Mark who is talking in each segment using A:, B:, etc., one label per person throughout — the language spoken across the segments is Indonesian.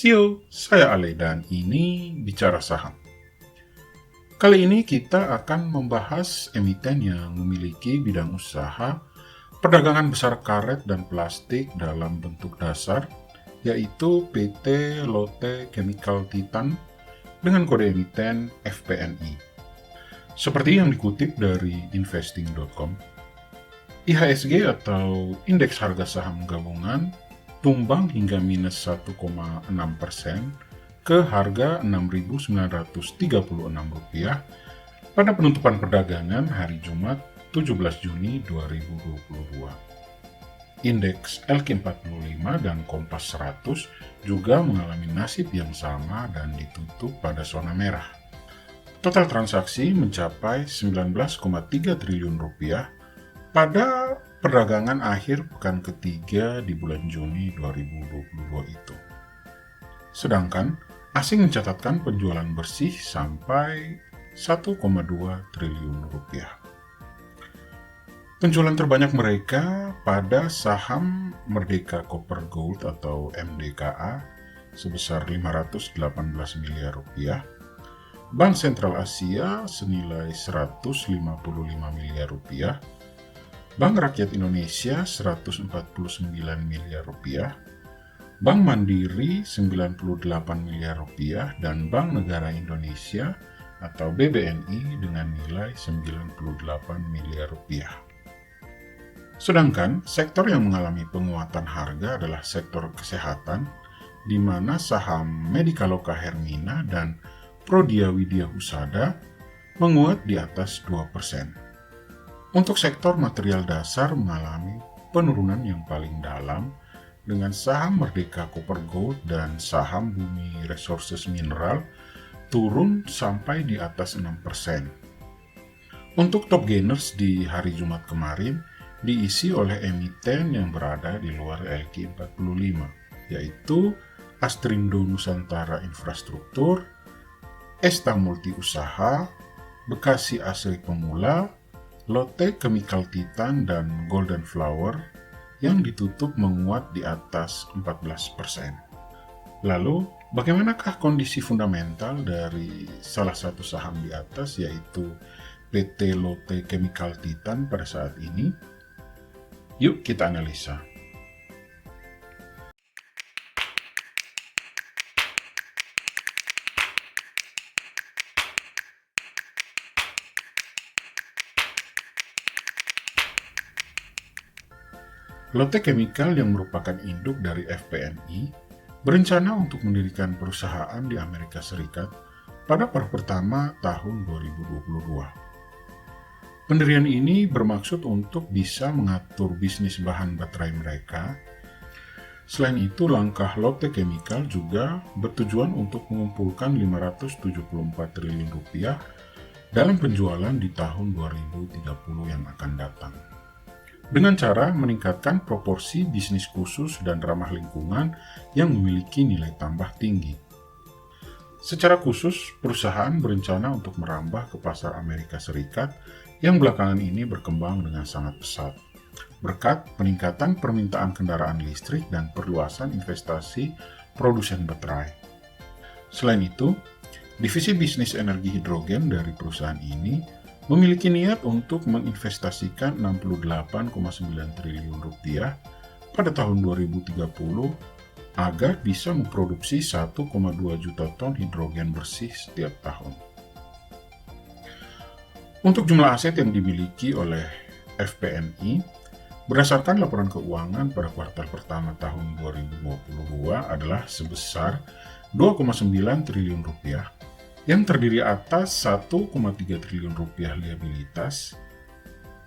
A: Sio, saya Ale dan ini Bicara Saham. Kali ini kita akan membahas emiten yang memiliki bidang usaha perdagangan besar karet dan plastik dalam bentuk dasar, yaitu PT Lotte Chemical Titan dengan kode emiten FPNI. Seperti yang dikutip dari investing.com, IHSG atau Indeks Harga Saham Gabungan tumbang hingga minus 1,6% ke harga Rp6.936 pada penutupan perdagangan hari Jumat 17 Juni 2022. Indeks LQ45 dan Kompas 100 juga mengalami nasib yang sama dan ditutup pada zona merah. Total transaksi mencapai Rp19,3 triliun pada perdagangan akhir pekan ketiga di bulan Juni 2022 itu. Sedangkan asing mencatatkan penjualan bersih sampai Rp1,2 triliun. Penjualan terbanyak mereka pada saham Merdeka Copper Gold atau MDKA sebesar Rp518 miliar, Bank Sentral Asia senilai Rp155 miliar, Bank Rakyat Indonesia Rp149 miliar, Bank Mandiri Rp98 miliar, dan Bank Negara Indonesia atau BBNI dengan nilai Rp98 miliar. Sedangkan sektor yang mengalami penguatan harga adalah sektor kesehatan, di mana saham Medikaloka Hermina dan Prodia Widya Husada menguat di atas 2%. Untuk sektor material dasar mengalami penurunan yang paling dalam dengan saham Merdeka Copper Gold dan saham Bumi Resources Mineral turun sampai di atas 6%. Untuk top gainers di hari Jumat kemarin diisi oleh emiten yang berada di luar LQ45, yaitu Astrindo Nusantara Infrastruktur, Esta Multi Usaha, Bekasi Asri Pemula, Lotte Chemical Titan, dan Golden Flower yang ditutup menguat di atas 14%. Lalu, bagaimanakah kondisi fundamental dari salah satu saham di atas, yaitu PT Lotte Chemical Titan pada saat ini? Yuk kita analisa. Lotte Chemical yang merupakan induk dari FPNI berencana untuk mendirikan perusahaan di Amerika Serikat pada paruh pertama tahun 2022. Pendirian ini bermaksud untuk bisa mengatur bisnis bahan baterai mereka. Selain itu, langkah Lotte Chemical juga bertujuan untuk mengumpulkan Rp574 triliun dalam penjualan di tahun 2030 yang akan datang, dengan cara meningkatkan proporsi bisnis khusus dan ramah lingkungan yang memiliki nilai tambah tinggi. Secara khusus, perusahaan berencana untuk merambah ke pasar Amerika Serikat yang belakangan ini berkembang dengan sangat pesat, berkat peningkatan permintaan kendaraan listrik dan perluasan investasi produsen baterai. Selain itu, divisi bisnis energi hidrogen dari perusahaan ini memiliki niat untuk menginvestasikan Rp68,9 triliun pada tahun 2030 agar bisa memproduksi 1,2 juta ton hidrogen bersih setiap tahun. Untuk jumlah aset yang dimiliki oleh FPNI, berdasarkan laporan keuangan pada kuartal pertama tahun 2022 adalah sebesar Rp2,9 triliun, yang terdiri atas Rp1,3 triliun liabilitas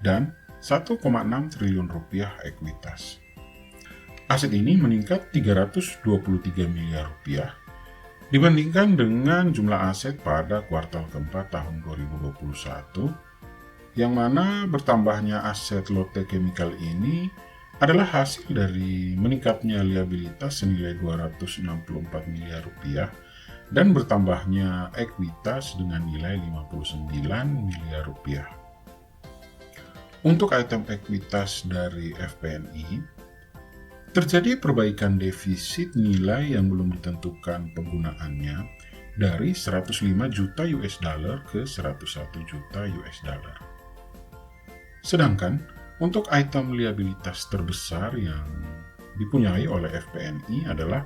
A: dan Rp1,6 triliun ekuitas. Aset ini meningkat Rp323 miliar dibandingkan dengan jumlah aset pada kuartal keempat tahun 2021, yang mana bertambahnya aset Lotte Chemical ini adalah hasil dari meningkatnya liabilitas senilai Rp264 miliar dan bertambahnya ekuitas dengan nilai Rp59 miliar. Untuk item ekuitas dari FPNI, Terjadi perbaikan defisit nilai yang belum ditentukan penggunaannya dari 105 juta US dollar ke 101 juta US dollar. Sedangkan untuk item liabilitas terbesar yang dipunyai oleh FPNI adalah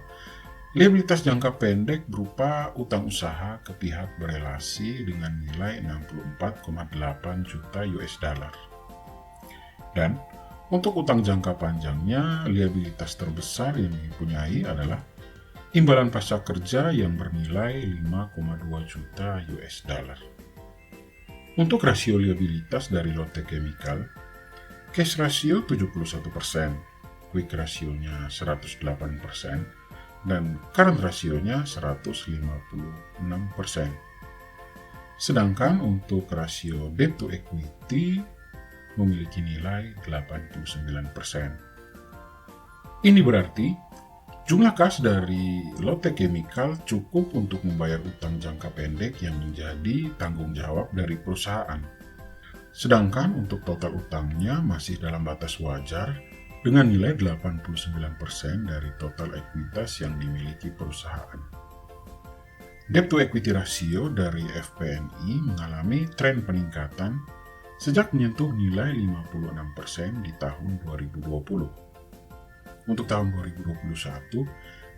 A: liabilitas jangka pendek berupa utang usaha ke pihak berelasi dengan nilai 64,8 juta US dollar. Dan untuk utang jangka panjangnya, liabilitas terbesar yang dipunyai adalah imbalan pasca kerja yang bernilai 5,2 juta US dollar. Untuk rasio liabilitas dari Lotte Chemical, cash ratio 71%, quick ratio-nya 108%, dan current ratio-nya 156%. Sedangkan untuk rasio debt to equity memiliki nilai 89%. Ini berarti jumlah kas dari Lotte Chemical cukup untuk membayar utang jangka pendek yang menjadi tanggung jawab dari perusahaan. Sedangkan untuk total utangnya masih dalam batas wajar dengan nilai 89% dari total ekuitas yang dimiliki perusahaan. Debt to equity ratio dari FPNI mengalami tren peningkatan sejak menyentuh nilai 56% di tahun 2020. Untuk tahun 2021,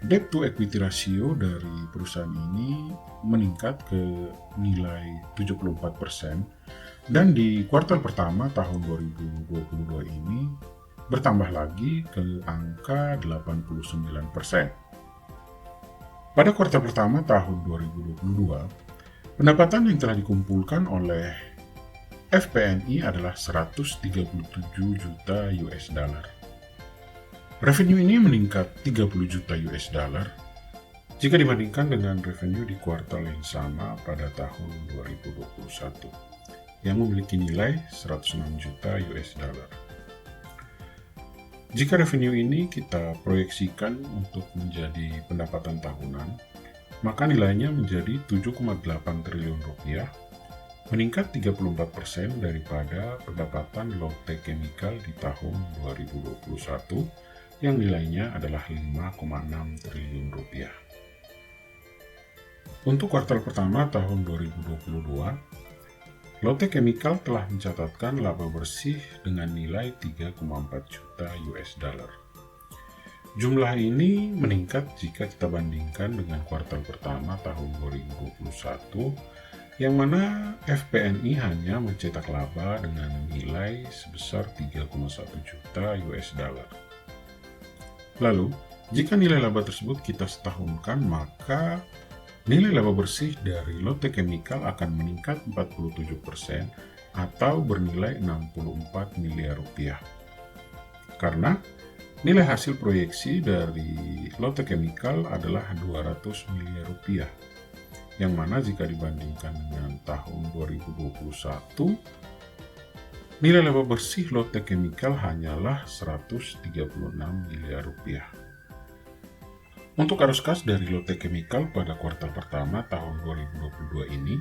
A: debt to equity ratio dari perusahaan ini meningkat ke nilai 74% dan di kuartal pertama tahun 2022 ini bertambah lagi ke angka 89%. Pada kuartal pertama tahun 2022, pendapatan yang telah dikumpulkan oleh FPNI adalah 137 juta US dollar. Revenue ini meningkat 30 juta US dollar jika dibandingkan dengan revenue di kuartal yang sama pada tahun 2021 yang memiliki nilai 106 juta US dollar. Jika revenue ini kita proyeksikan untuk menjadi pendapatan tahunan, maka nilainya menjadi 7,8 triliun rupiah, meningkat 34% daripada pendapatan Lotte Chemical di tahun 2021 yang nilainya adalah 5,6 triliun rupiah. Untuk kuartal pertama tahun 2022, Lotte Chemical telah mencatatkan laba bersih dengan nilai 3,4 juta US dollar. Jumlah ini meningkat jika kita bandingkan dengan kuartal pertama tahun 2021, yang mana FPNI hanya mencetak laba dengan nilai sebesar 3,1 juta US dollar. Lalu, jika nilai laba tersebut kita setahunkan, maka nilai laba bersih dari Lotte Chemical akan meningkat 47% atau bernilai 64 miliar rupiah. Karena nilai hasil proyeksi dari Lotte Chemical adalah 200 miliar rupiah. Yang mana jika dibandingkan dengan tahun 2021, nilai laba bersih Lotte Chemical hanyalah 136 miliar rupiah. Untuk arus kas dari Lotte Chemical pada kuartal pertama tahun 2022 ini,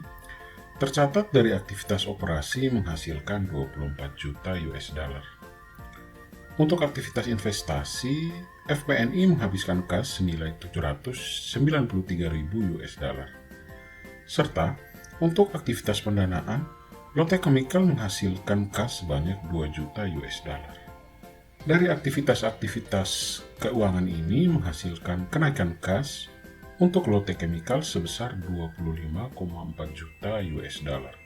A: tercatat dari aktivitas operasi menghasilkan 24 juta US dollar. Untuk aktivitas investasi, FPNI menghabiskan kas senilai 793.000 US dollar. Serta untuk aktivitas pendanaan, Lotte Chemical menghasilkan kas sebanyak 2 juta US dollar. Dari aktivitas-aktivitas keuangan ini menghasilkan kenaikan kas untuk Lotte Chemical sebesar 25,4 juta US dollar.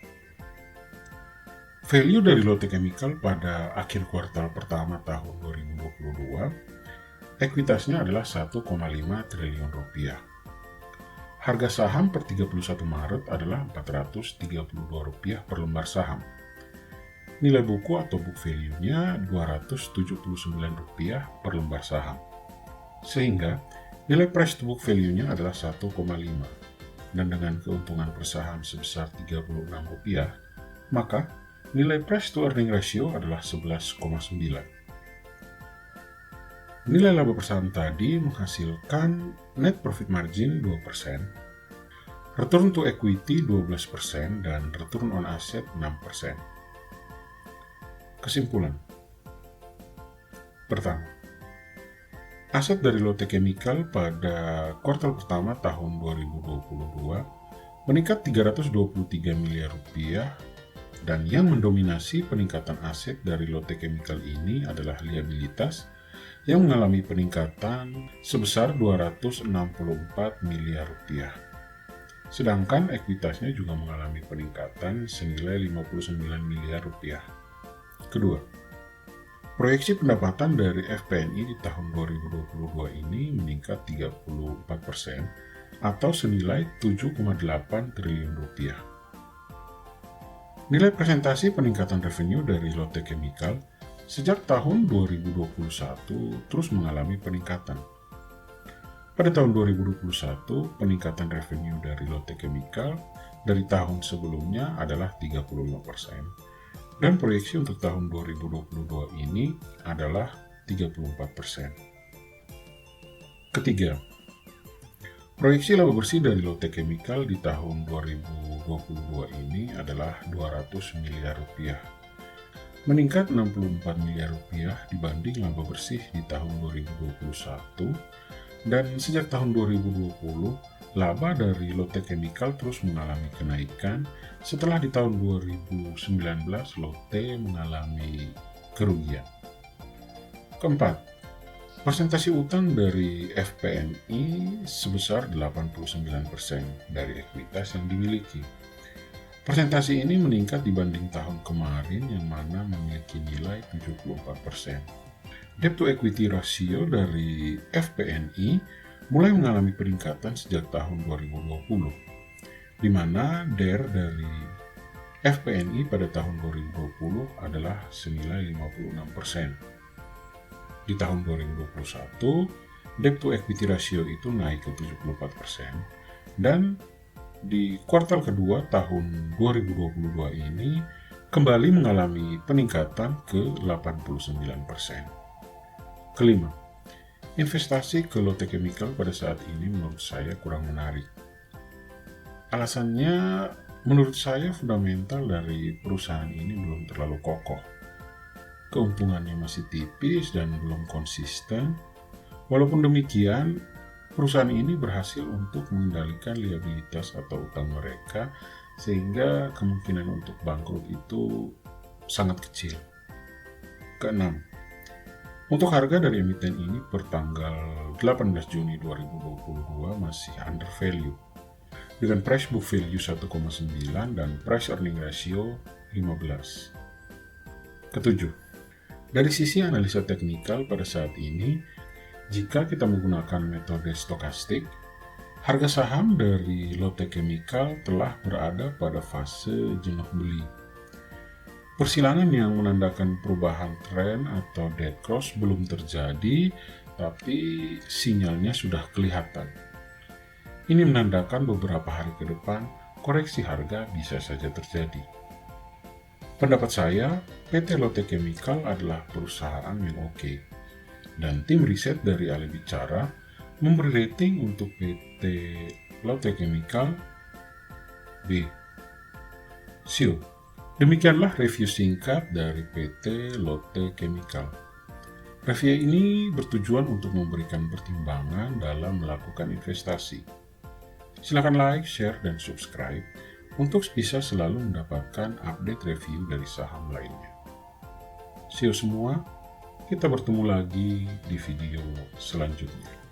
A: Value dari Lotte Chemical pada akhir kuartal pertama tahun 2022, ekuitasnya adalah 1,5 triliun rupiah. Harga saham per 31 Maret adalah Rp432 per lembar saham. Nilai buku atau book value-nya Rp279 per lembar saham. Sehingga nilai price to book value-nya adalah 1,5. Dan dengan keuntungan per saham sebesar Rp36, maka nilai price to earning ratio adalah 11,9. Nilai laba per saham tadi menghasilkan net profit margin 2%, return to equity 12%, dan return on asset 6%. Kesimpulan. Pertama, Aset dari Lotte Chemical pada kuartal pertama tahun 2022 meningkat 323 miliar rupiah, dan yang mendominasi peningkatan aset dari Lotte Chemical ini adalah liabilitas yang mengalami peningkatan sebesar 264 miliar rupiah. Sedangkan ekuitasnya juga mengalami peningkatan senilai 59 miliar rupiah. Kedua, proyeksi pendapatan dari FPNI di tahun 2022 ini meningkat 34% atau senilai 7,8 triliun rupiah. Nilai presentasi peningkatan revenue dari Lotte Chemical sejak tahun 2021 terus mengalami peningkatan. Pada tahun 2021, peningkatan revenue dari Lotte Chemical dari tahun sebelumnya adalah 35%. Dan proyeksi untuk tahun 2022 ini adalah 34%. Ketiga, proyeksi laba bersih dari Lotte Chemical di tahun 2022 ini adalah 200 miliar rupiah. Meningkat 64 miliar rupiah dibanding laba bersih di tahun 2021, dan sejak tahun 2020, laba dari Lotte Chemical terus mengalami kenaikan setelah di tahun 2019 Lotte mengalami kerugian. Keempat, persentase utang dari FPNI sebesar 89% dari ekuitas yang dimiliki. Persentase ini meningkat dibanding tahun kemarin yang mana memiliki nilai 74%. Debt to equity ratio dari FPNI mulai mengalami peningkatan sejak tahun 2020, di mana DER dari FPNI pada tahun 2020 adalah senilai 56%. Di tahun 2021, debt to equity ratio itu naik ke 74%, dan di kuartal kedua tahun 2022 ini kembali mengalami peningkatan ke 89%. Kelima, investasi ke Lotte Chemical pada saat ini menurut saya kurang menarik. Alasannya, menurut saya fundamental dari perusahaan ini belum terlalu kokoh. Keuntungannya masih tipis dan belum konsisten. Walaupun demikian, perusahaan ini berhasil untuk mengendalikan liabilitas atau utang mereka, sehingga kemungkinan untuk bangkrut itu sangat kecil. Keenam, untuk harga dari emiten ini per tanggal 18 Juni 2022 masih under value, dengan price book value 1,9 dan price earning ratio 15. Ketujuh, dari sisi analisa teknikal pada saat ini, jika kita menggunakan metode stokastik, harga saham dari Lotte Chemical telah berada pada fase jenuh beli. Persilangan yang menandakan perubahan tren atau dead cross belum terjadi, tapi sinyalnya sudah kelihatan. Ini menandakan beberapa hari ke depan koreksi harga bisa saja terjadi. Pendapat saya, PT Lotte Chemical adalah perusahaan yang oke, dan tim riset dari Ale Bicara memberi rating untuk PT Lotte Chemical B. See you. Demikianlah review singkat dari PT Lotte Chemical. Review ini bertujuan untuk memberikan pertimbangan dalam melakukan investasi. Silakan like, share, dan subscribe untuk bisa selalu mendapatkan update review dari saham lainnya. See you semua, kita bertemu lagi di video selanjutnya.